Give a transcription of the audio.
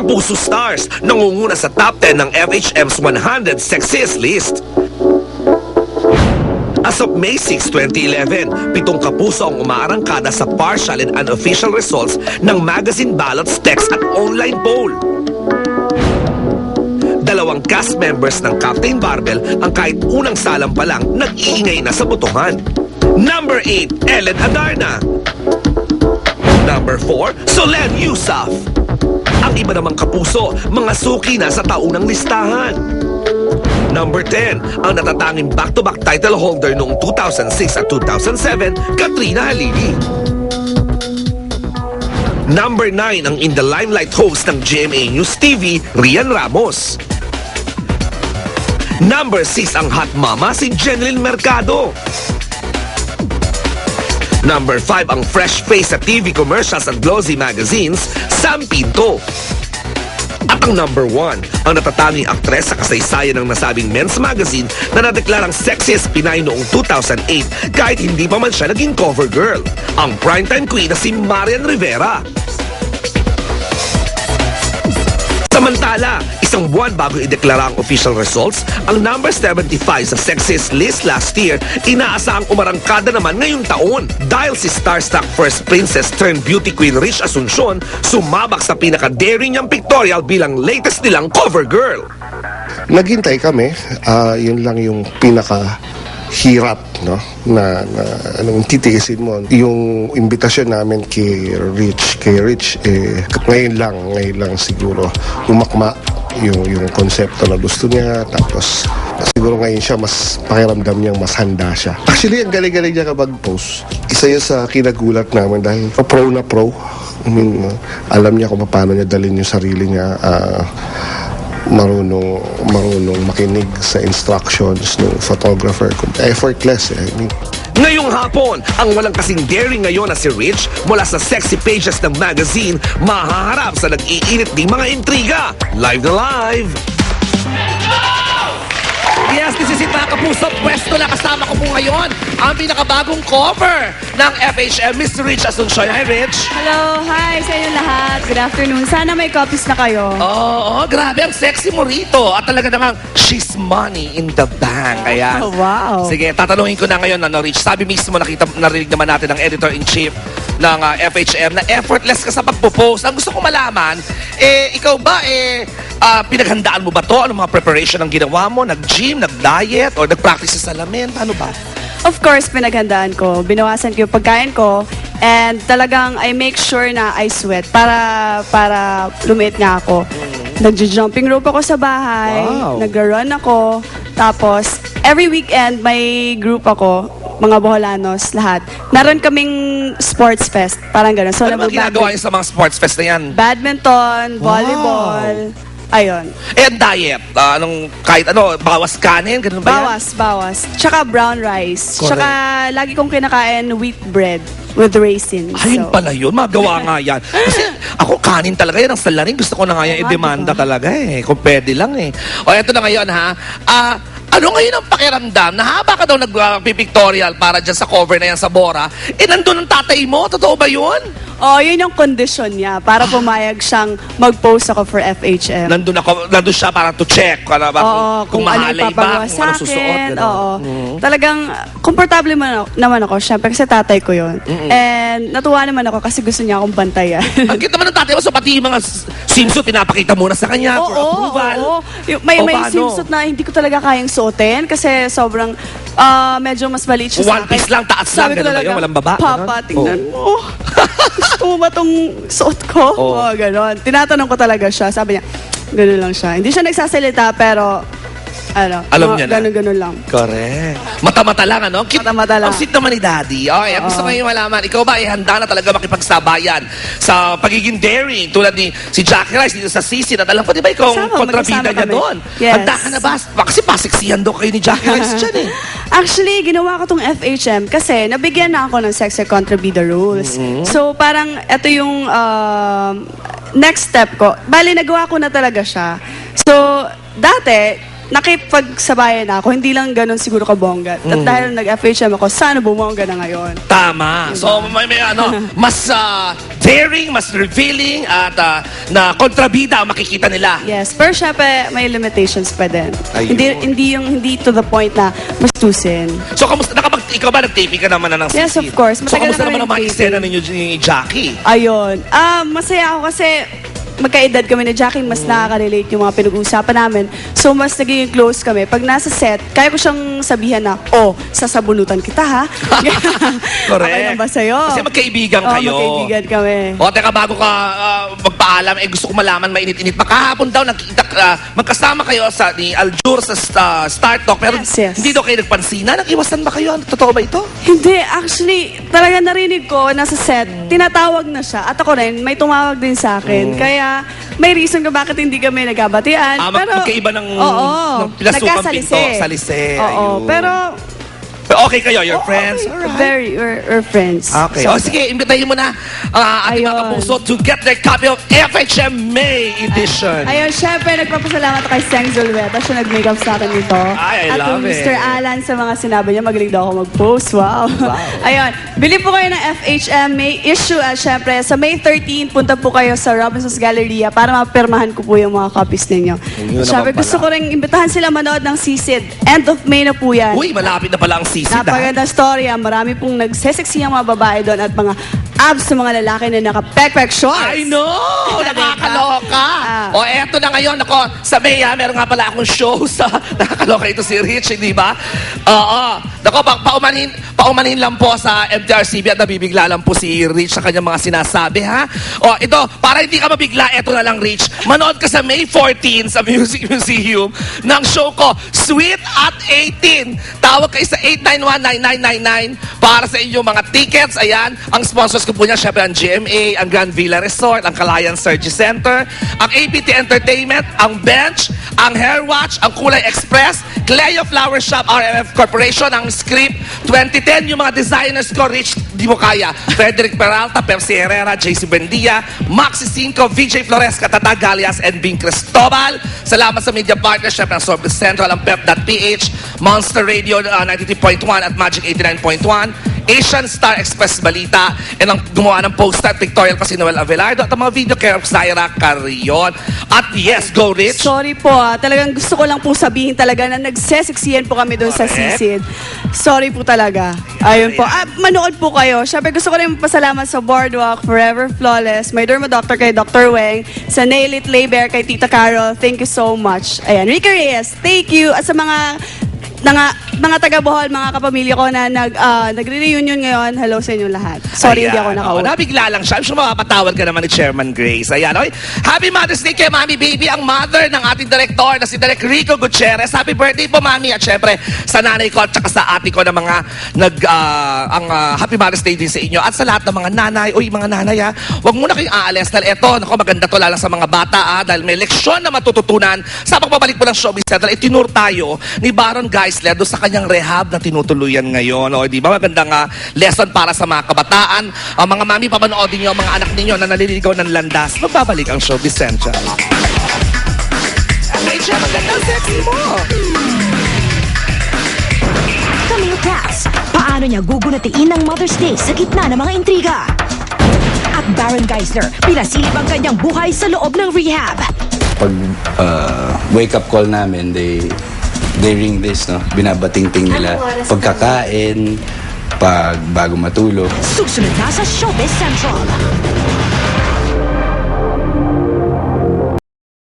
Kapuso Stars, nangunguna sa top 10 ng FHM's 100 Sexiest List. As of May 6, 2011, 7 kapuso ang umaarangkada sa partial and unofficial results ng magazine ballots, text at online poll. 2 cast members ng Captain Barbell ang kahit unang salam pa lang nag-iingay na sa botohan. Number 8, Ellen Adarna. Number 4, Solen Yusuf. Ang iba namang kapuso, mga suki na sa taunang listahan. Number 10, ang natatanging back-to-back title holder noong 2006 at 2007, Katrina Halili. Number 9, ang in the limelight host ng GMA News TV, Rian Ramos. Number 6, ang hot mama, si Jeneline Mercado. Number 5, ang fresh face sa TV commercials at glossy magazines, Sam Pinto. At ang number 1, ang natatanging aktres sa kasaysayan ng nasabing men's magazine na nadeklarang sexiest Pinay noong 2008 kahit hindi pa man siya naging cover girl, ang primetime queen na si Marian Rivera. Samantala, isang buwan bago ideklara ang official results, ang number 75 sa sexiest list last year, inaasahang umarangkada naman ngayong taon dahil si starstruck first princess turned beauty queen Rich Asuncion sumabak sa pinaka-daring niyang pictorial bilang latest nilang cover girl. Naghintay kami, yun lang yung pinaka-hirap, no? Na anong titiisin mo. Yung imbitasyon namin kay Rich, ngayon lang siguro umakma yung konsepto na gusto niya, tapos siguro ngayon siya mas pakiramdam niyang mas handa siya. Actually, ang galing-galing niya kapag post. Isa yun sa kinagulat namin dahil pro na pro. I mean, alam niya kung paano niya dalhin yung sarili niya, marunong makinig sa instructions ng photographer. Effortless, I mean. Ngayong hapon, ang walang kasing daring ngayon na si Rich mula sa sexy pages ng magazine mahaharap sa nag-iinit ding mga intriga. Live na live! Yes, this is it mga kapuso. Pwesto na kasama ko po ngayon ang pinakabagong cover ng FHM, Mr. Rich Asuncion. Hi, Rich. Hello, hi sa inyo lahat. Good afternoon. Sana may copies na kayo. Oo, grabe. Ang sexy mo rito. At talaga namang, she's money in the bank. Kaya, Oh, wow. sige, tatanungin ko na ngayon, Rich. Sabi mismo, narinig naman natin ng editor-in-chief ng FHM na effortless ka sa pagpo-post. Ang gusto ko malaman, ikaw ba, pinaghandaan mo ba to? Ano mga preparation ang ginawa mo? Nag-gym, nag-diet, or nag-practice sa salamin? Ano ba? Of course, pinaghandaan ko. Binawasan ko yung pagkain ko. And talagang I make sure na I sweat para lumiit nga ako. Nag-jumping rope ako sa bahay. Wow. Nag-run ako. Tapos, every weekend, may group ako. Mga Boholanos, lahat. Naroon kaming sports fest. Parang gano'n. So, Ano ba ginagawa niyo sa mga sports fest na yan? badminton, volleyball. Ayun. Ang diet, kahit ano, bawas kanin, ganun ba yan? Bawas. Tsaka brown rice. Correct. Tsaka lagi kong kinakain wheat bread with raisins. Ayun pala yun, magawa nga yan. Kasi ako kanin talaga yan, ang salarin. Gusto ko na nga yan i-demanda talaga kung pwede lang O eto na ngayon ha, ano ngayon ang pakiramdam? Nahaba ka daw nag-pictorial para dyan sa cover na yan sa Bora. Nandun ang tatay mo? Totoo ba yun? Yun yung condition niya para pumayag siyang mag-post ako for FHM. Nandun siya para to check kung mahalay ba, kung anong susuot. Talagang komportable naman ako, syempre kasi tatay ko yun. And natuwa naman ako kasi gusto niya akong bantayan. Ang cute naman ng tatay mo, so pati yung mga swimsuit, pinapakita muna sa kanya for approval. May paano? swimsuit na hindi ko talaga kayang suotin kasi sobrang medyo mas maliit siya sa One akin. piece lang, taas lang, Sabi ko ganun ba talaga, yun? Walang baba? Papa, Ganun? tingnan mo. Gusto mo ba itong suot ko? Ganon. Tinatanong ko talaga siya. Sabi niya, gano'n lang siya. Hindi siya nagsasalita pero Alam niya na. Gano'n lang. Correct. Mata-mata lang, ano? Mata-mata lang. Ang sweet naman ni Daddy. Okay, gusto ko yung malaman. Ikaw ba, handa na talaga makipagsabayan sa pagiging daring tulad ni si Jackie Rice dito sa Sisi at alam ko, di ba ikaw Sama, kontrabida magkasama niya kami. doon? Yes. Handa ka na ba? Kasi pasiksihan daw kayo ni Jackie Rice dyan Actually, ginawa ko tong FHM kasi nabigyan na ako ng sexy contrabida rules. So, parang ito yung next step ko. Bali, nagawa ko na talaga siya. So, dati, nakipagsabayan ako, hindi lang ganun siguro kabongga. At dahil nag-FHM ako, sana bumongga na ngayon. Tama. So, may mas daring, mas revealing, at na kontrabida ang makikita nila. Yes, pero syempre may limitations pa din. Ayun. Hindi to the point na mastusin. So, ikaw ba nag-taping ka naman na ng Yes, sisid? of course. So, Matagal kamusta na naman ang kami mga eksena ninyo ni Jackie? Ayun. Masaya ako kasi magkaedad kami ni Jackie, mas nakaka-relate yung mga pinag-uusapan namin. So, mas naging close kami. Pag nasa set, kaya ko siyang sabihan na, sasabunutan kita, ha? Correct. Okay lang ba sa'yo? Kasi magkaibigan Oo, kayo. magkaibigan kami. O, teka, bago ka magpaalam, gusto ko malaman, mainit-init. Makahapon daw, magkasama kayo ni Aljur sa Star Talk, pero Yes. hindi daw kayo nagpansina. Nag-iwasan ba kayo? Totoo ba ito? Hindi, actually, talaga narinig ko, nasa set, tinatawag na siya. At ako rin, may tumawag din sa akin. Kaya, may reason ka bakit hindi kami nagkabatian. Magkaiba ng pinasukan pinto, salise. Oo, Ayun. pero Okay kayo, your friends? okay. We're friends. Okay. O sige, imbitahin mo na ang ating mga Ayun. kapuso to get their copy of FHM May Edition. Ayun, syempre, nagpapasalamat ako kay Seng Zulweta. Siya nag-makeup sa akin nito. Ay, I At love kung it. Mr. Alan sa mga sinabi niya, magaling daw ako mag-post. Wow. Ayun, bili po kayo ng FHM May issue. At syempre, sa May 13, punta po kayo sa Robinson's Galleria para mapirmahan ko po yung mga copies ninyo. Yun Syempre, naman gusto ko rin imbitahan sila manood ng Sisid. End of May na po yan. Uy, malapit na pala ang sisid. Napaganda story. Marami pong nagseseksi ang mga babae doon at mga abs sa mga lalaki na naka-pek-pek shorts. I know! Nakakaloka! O eto na ngayon, ako, sa Maya, meron nga pala akong show sa... Nakakaloka ito si Rich, hindi ba? Oo. Nako, paumanin lang po sa MTRCB at nabibigla lang po si Rich sa kanyang mga sinasabi, ha? O, ito, para hindi ka mabigla, eto na lang, Rich. Manood ka sa May 14 sa Music Museum ng show ko, Sweet at 18. Tawag kayo sa 891-9999 para sa inyong mga tickets. Ayan, ang sponsors ko po niya, syempre ang GMA, ang Grand Villa Resort, ang Calayan Surgery Center, ang APT Entertainment, ang Bench, ang Hairwatch, ang Kulay Express, Cleo Flower Shop, RMF Corporation, ang Script 2010, yung mga designers ko, Rich Di mo kaya, Frederick Peralta, Percy Herrera, JC Buendia, Maxi Cinco, VJ Flores, Katatag Galias, and Bing Cristobal. Salamat sa media partners, syempre ang Sorbet Central, ang Pep.ph, Monster Radio 93.1 at Magic 89.1, Asian Star Express Balita, and ang gumawa ng poster, Pictorial pa si Noel Avelardo, at ang mga video care of Zaira Carrion. At yes, go Rich! Sorry po, talagang gusto ko lang po sabihin talaga na nagseseksiyan po kami doon sa Correct. Sisid. Sorry po talaga. Ayun po. Manood po kayo. Siyempre gusto ko rin pasalamat sa Boardwalk, Forever Flawless, may Derma Doctor kay Dr. Weng, sa Nail It Laybear kay Tita Carol. Thank you so much. Ayan, Ricky Reyes, thank you. At sa mga taga-Bohol, mga kapamilya ko na nagre-reunion ngayon, hello sa inyo lahat. Sorry, hindi ako nakauwi. Nabigla lang siya. I'm sure mapapatawad ka naman ni Chairman Grace. Ayan, okay? Happy Mother's Day kay Mami Baby, ang mother ng ating director na si Direk Rico Gutierrez. Happy birthday po, Mami. At syempre, sa nanay ko at saka sa ate ko na mga Happy Mother's Day din sa inyo. At sa lahat ng mga nanay, mga nanay ha, huwag muna kayong aalis dahil eto, maganda to lalo sa mga bata dahil may leksyon na matututunan sa pagbabalik po ng Showbiz Central. Itinur tayo ni Baron Geisler doon sa kanyang rehab na tinutuluyan ngayon. O, di ba? Magandang lesson para sa mga kabataan. Mga mami, papanoodin niyo ang mga anak ninyo na naliligaw ng landas. Magbabalik ang Showbiz Central. Rachel, magandang sexy mo! Camille Cass, paano niya gugunatiin ang Mother's Day sa gitna ng mga intriga? At Baron Geisler, pinasilip ang kanyang buhay sa loob ng rehab. Pag wake-up call namin, they ring this, no? Binabating-ting nila pagkakain, pag bago matulog. Susunod na sa Showbiz Central.